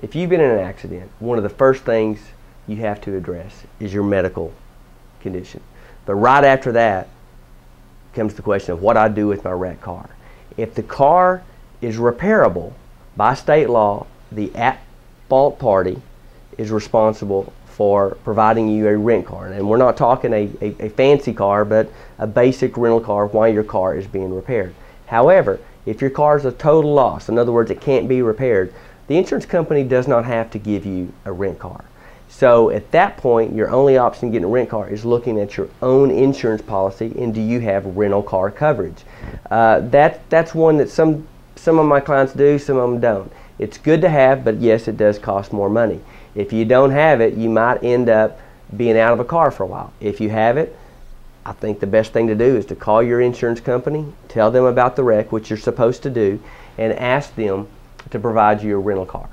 If you've been in an accident, one of the first things you have to address is your medical condition. But right after that comes the question of what I do with my wrecked car. If the car is repairable, by state law, the at-fault party is responsible for providing you a rent car. And we're not talking a fancy car, but a basic rental car while your car is being repaired. However, if your car is a total loss, in other words, it can't be repaired, the insurance company does not have to give you a rent car. So at that point, your only option getting a rent car is looking at your own insurance policy and do you have rental car coverage. That's one that some of my clients do, some of them don't. It's good to have, but yes, it does cost more money. If you don't have it, you might end up being out of a car for a while. If you have it, I think the best thing to do is to call your insurance company, tell them about the wreck, which you're supposed to do, and ask them to provide you a rental car.